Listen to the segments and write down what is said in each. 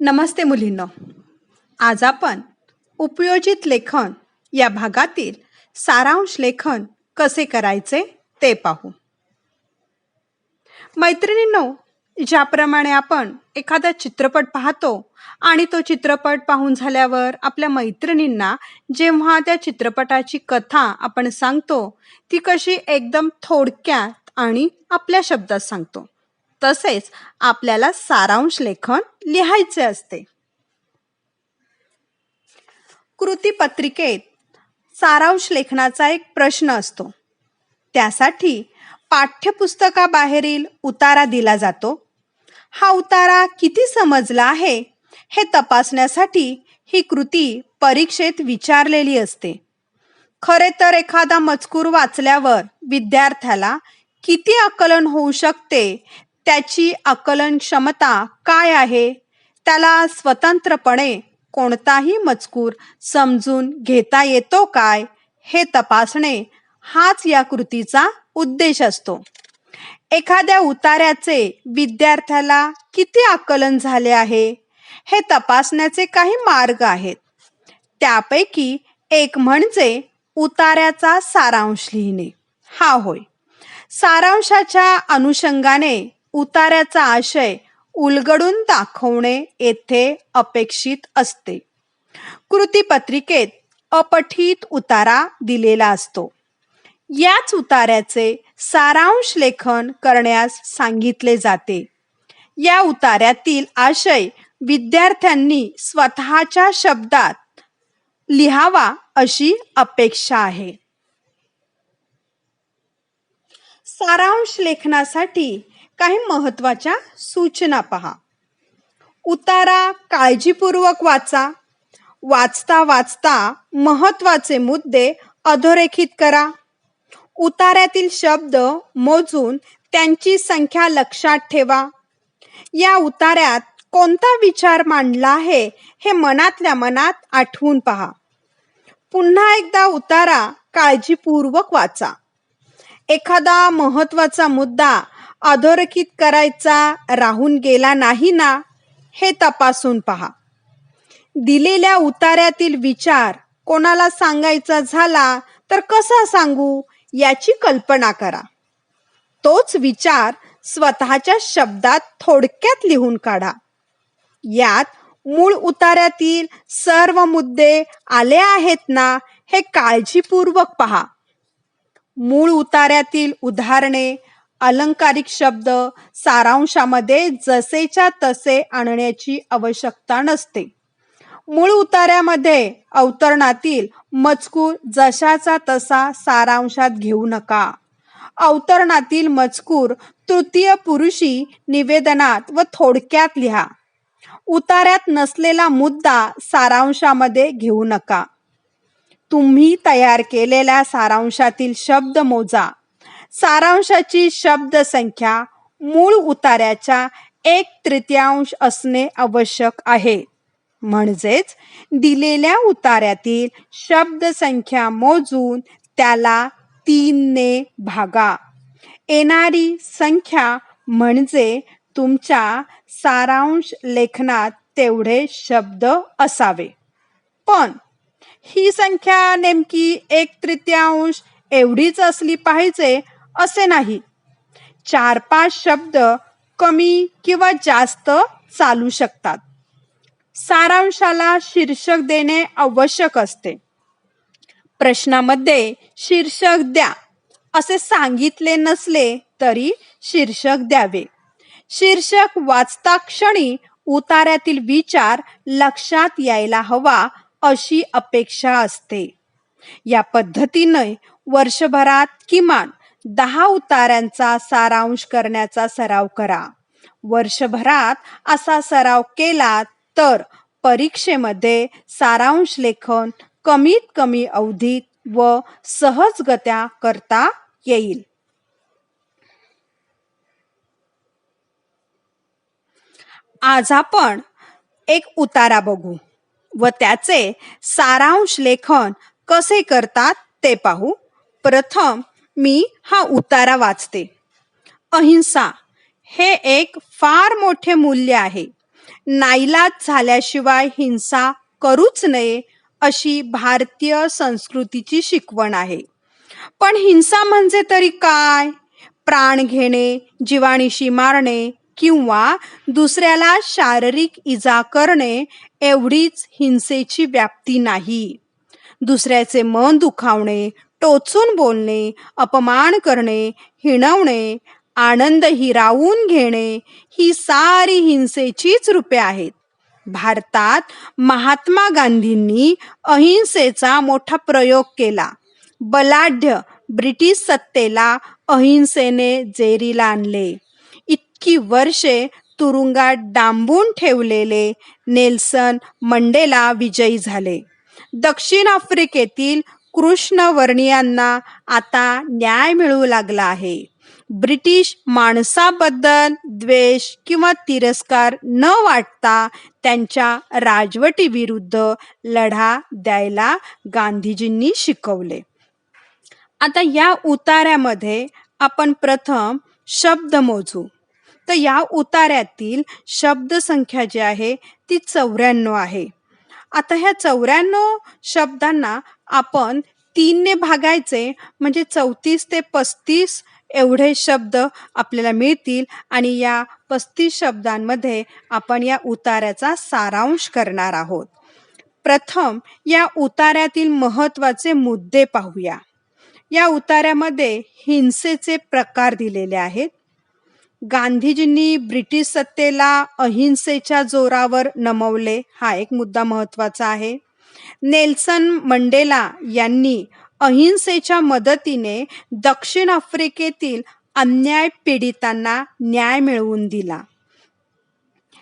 नमस्ते मुलींनो. आज आपण उपयोजित लेखन या भागातील सारांश लेखन कसे करायचे ते पाहू. मैत्रिणींनो, ज्याप्रमाणे आपण एखादा चित्रपट पाहतो आणि तो चित्रपट पाहून झाल्यावर आपल्या मैत्रिणींना जेव्हा त्या चित्रपटाची कथा आपण सांगतो ती कशी एकदम थोडक्यात आणि आपल्या शब्दात सांगतो, तसेच आपल्याला सारांश लेखन लिहायचे असते. कृतीपत्रिकेत सारांश लेखनाचा एक प्रश्न असतो. त्यासाठी पाठ्यपुस्तकाबाहेरील उतारा दिला जातो. हा उतारा किती समजला आहे हे तपासण्यासाठी ही कृती परीक्षेत विचारलेली असते. खरे तर एखादा मजकूर वाचल्यावर विद्यार्थ्याला किती आकलन होऊ शकते, त्याची आकलन क्षमता काय आहे, त्याला स्वतंत्रपणे कोणताही मजकूर समजून घेता येतो काय, हे तपासणे हाच या कृतीचा उद्देश असतो. एखाद्या उतार्याचे विद्यार्थ्याला किती आकलन झाले आहे हे तपासण्याचे काही मार्ग आहेत. त्यापैकी एक म्हणजे उतार्याचा सारांश लिहिणे हा होय. सारांशाच्या अनुषंगाने उतार्याचा आशय उलगडून दाखवणे येथे अपेक्षित असते. कृतीपत्रिकेत अपठित उतारा दिलेला असतो. याच उतार्याचे सारांश लेखन करण्यास सांगितले जाते. या उतार्यातील आशय विद्यार्थ्यांनी स्वतःच्या शब्दात लिहावा अशी अपेक्षा आहे. सारांश लेखनासाठी काही महत्त्वाच्या सूचना पहा. उतारा काळजीपूर्वक वाचा. वाचता वाचता महत्त्वाचे मुद्दे अधोरेखित करा. उतार्यातील शब्द मोजून त्यांची संख्या लक्षात ठेवा. या उतार्यात कोणता विचार मांडला आहे हे मनातल्या मनात आठवून पहा. पुन्हा एकदा उतारा काळजीपूर्वक वाचा. एखादा महत्त्वाचा मुद्दा अधोरेखित करायचा राहून गेला नाही ना हे तपासून पहा. दिलेल्या उतार्यातील विचार कोणाला सांगायचा झाला तर कसा सांगू याची कल्पना करा. तोच विचार स्वतःच्या शब्दात थोडक्यात लिहून काढा. यात मूळ उतार्यातील सर्व मुद्दे आले आहेत ना हे काळजीपूर्वक पहा. मूळ उतार्यातील उदाहरणे, अलंकारिक शब्द सारांशामध्ये जसेच्या तसे आणण्याची आवश्यकता नसते. मूळ उतार्यामध्ये अवतरणातील मजकूर जशाचा तसा सारांशात घेऊ नका. अवतरणातील मजकूर तृतीय पुरुषी निवेदनात व थोडक्यात लिहा. उतार्यात नसलेला मुद्दा सारांशामध्ये घेऊ नका. तुम्ही तयार केलेल्या सारांशातील शब्द मोजा. सारांशाची शब्द संख्या मूळ उतार्याच्या 1/3 असणे आवश्यक आहे. म्हणजेच दिलेल्या उतार्यातील शब्द संख्या मोजून त्याला 3 ने भागा. येणारी संख्या म्हणजे तुमच्या सारांश लेखनात तेवढे शब्द असावे. पण ही संख्या नेमकी 1/3 एवढीच असली पाहिजे असे नाही. 4-5 शब्द कमी किंवा जास्त चालू शकतात. सारांशाला शीर्षक देणे आवश्यक असते. प्रश्नामध्ये शीर्षक द्या असे सांगितले नसले तरी शीर्षक द्यावे. शीर्षक वाचता क्षणी उतार्यातील विचार लक्षात यायला हवा अशी अपेक्षा असते. या पद्धतीने वर्षभरात किमान 10 उतार्यांचा सारांश करण्याचा सराव करा. वर्षभरात असा सराव केला तर परीक्षेमध्ये सारांश लेखन कमीत कमी अवधीत व सहजगत्या करता येईल. आज आपण एक उतारा बघू व त्याचे सारांश लेखन कसे करतात ते पाहू. प्रथम मी हा उतारा वाचते. अहिंसा हे एक फार मोठे मूल्य आहे. नाईलाज झाल्याशिवाय हिंसा करूच नये अशी भारतीय संस्कृतीची शिकवण आहे. पण हिंसा म्हणजे तरी काय? प्राण घेणे, जीवानिशी मारणे किंवा दुसऱ्याला शारीरिक इजा करणे एवढीच हिंसेची व्याप्ती नाही. दुसऱ्याचे मन दुखावणे, टोचून बोलणे, अपमान करणे, हिणवणे, आनंद हिरावून घेणे ही सारी हिंसेचीच रूपे आहेत. भारतात महात्मा गांधींनी अहिंसेचा मोठा प्रयोग केला. बलाढ्य ब्रिटिश सत्तेला अहिंसेने जेरीला आणले. इतकी वर्षे तुरुंगात डांबून ठेवलेले नेल्सन मंडेला विजयी झाले. दक्षिण आफ्रिकेतील कृष्णवर्णीयांना आता न्याय मिळू लागला आहे. ब्रिटिश माणसाबद्दल द्वेष किंवा तिरस्कार न वाटता त्यांच्या राजवटीविरुद्ध लढा द्यायला गांधीजींनी शिकवले. आता या उतार्यामध्ये आपण प्रथम शब्द मोजू. तर या उतार्यातील शब्दसंख्या जी आहे ती 94 आहे. आता ह्या 94 शब्दांना आपण 3ने भागायचे म्हणजे 34 ते 35 एवढे शब्द आपल्याला मिळतील आणि या 35 शब्दांमध्ये आपण या उतार्याचा सारांश करणार आहोत. प्रथम या उतार्यातील महत्त्वाचे मुद्दे पाहूया. या उतार्यामध्ये हिंसेचे प्रकार दिलेले आहेत. गांधीजींनी ब्रिटिश सत्तेला अहिंसेच्या जोरावर नमवले, हा एक मुद्दा महत्त्वाचा आहे. नेल्सन मंडेला यांनी अहिंसेच्या मदतीने दक्षिण आफ्रिकेतील अन्याय पीडितांना न्याय मिळवून दिला.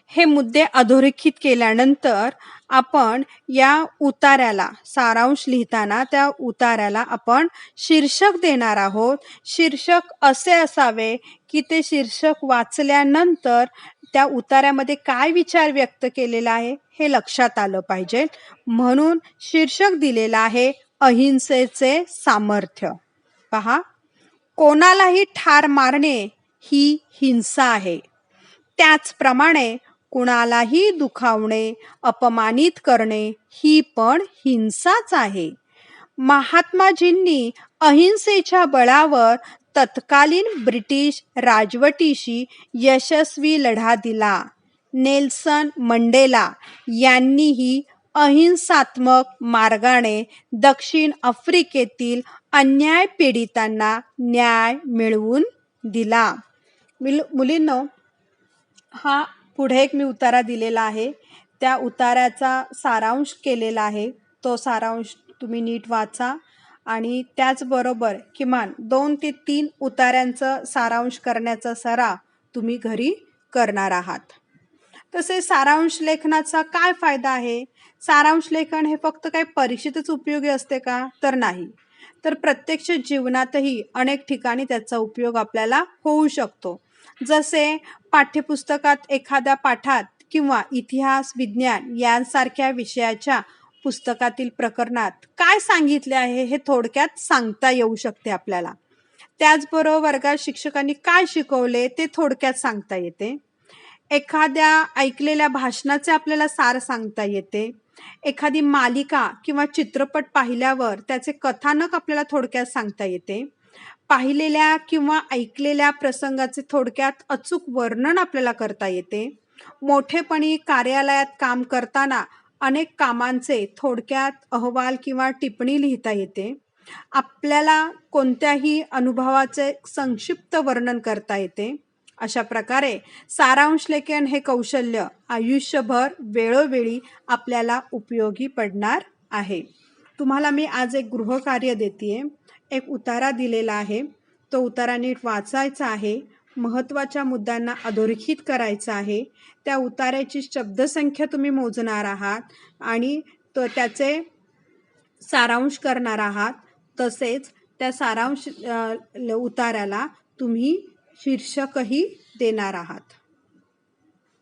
हे मुद्दे अधोरेखित केल्यानंतर आपण या उतार्याला सारांश लिहिताना त्या उतार्याला आपण शीर्षक देणार आहोत. शीर्षक असे असावे की ते शीर्षक वाचल्यानंतर त्या उतार्यामध्ये काय विचार व्यक्त केलेला आहे हे लक्षात आलं पाहिजे. म्हणून शीर्षक दिलेलं आहे अहिंसेचे सामर्थ्य. पहा, कोणालाही ठार मारणे ही हिंसा आहे. त्याचप्रमाणे कुणालाही दुखावणे, अपमानित करणे ही पण हिंसाच आहे. महात्माजींनी अहिंसेच्या बळावर तत्कालीन ब्रिटिश राजवटीशी यशस्वी लढा दिला. नेल्सन मंडेला यांनीही अहिंसात्मक मार्गाने दक्षिण आफ्रिकेतील अन्याय पीडितांना न्याय मिळवून दिला. मुलींनो, हा पुढे एक मी उतारा दिलेला आहे. त्या उतार्याचा सारांश केलेला आहे. तो सारांश तुम्ही नीट वाचा आणि त्याचबरोबर किमान 2 ते 3 उतार्यांचं सारांश करण्याचा सराव तुम्ही घरी करणार आहात. तसे सारांश लेखनाचा काय फायदा आहे? सारांश लेखन हे फक्त काही परीक्षेतच उपयोगी असते का? तर नाही. तर प्रत्यक्ष जीवनातही अनेक ठिकाणी त्याचा उपयोग आपल्याला होऊ शकतो. जसे पाठ्यपुस्तकात एखाद्या पाठात किंवा इतिहास, विज्ञान यांसारख्या विषयाच्या पुस्तकातील प्रकरणात काय सांगितले आहे हे थोडक्यात सांगता येऊ शकते आपल्याला. त्याचबरोबर वर्गात शिक्षकांनी काय शिकवले ते थोडक्यात सांगता येते. एखाद्या ऐकलेल्या भाषणाचे आपल्याला सार सांगता येते. एखादी मालिका किंवा चित्रपट पाहिल्यावर त्याचे कथानक आपल्याला थोडक्यात सांगता येते. पाहिलेल्या किंवा ऐकलेल्या प्रसंगाचे थोडक्यात अचूक वर्णन आपल्याला करता येते. मोठेपणी कार्यालयात काम करताना अनेक कामांचे थोडक्यात अहवाल किंवा टिप्पणी लिहिता येते. आपल्याला कोणत्याही अनुभवाचे संक्षिप्त वर्णन करता येते. अशा प्रकारे सारांश लेखन हे कौशल्य आयुष्यभर वेळोवेळी आपल्याला उपयोगी पडणार आहे. तुम्हाला मी आज एक गृहकार्य देते. एक उतारा दिलेला आहे. तो उतारा नीट वाचायचा आहे. महत्त्वाच्या मुद्द्यांना अधोरेखित करायचं आहे. त्या उतार्याची शब्दसंख्या तुम्ही मोजणार आहात आणि त्याचे सारांश करणार आहात. तसेच त्या सारांश उतार्याला तुम्ही शीर्षकही देणार आहात.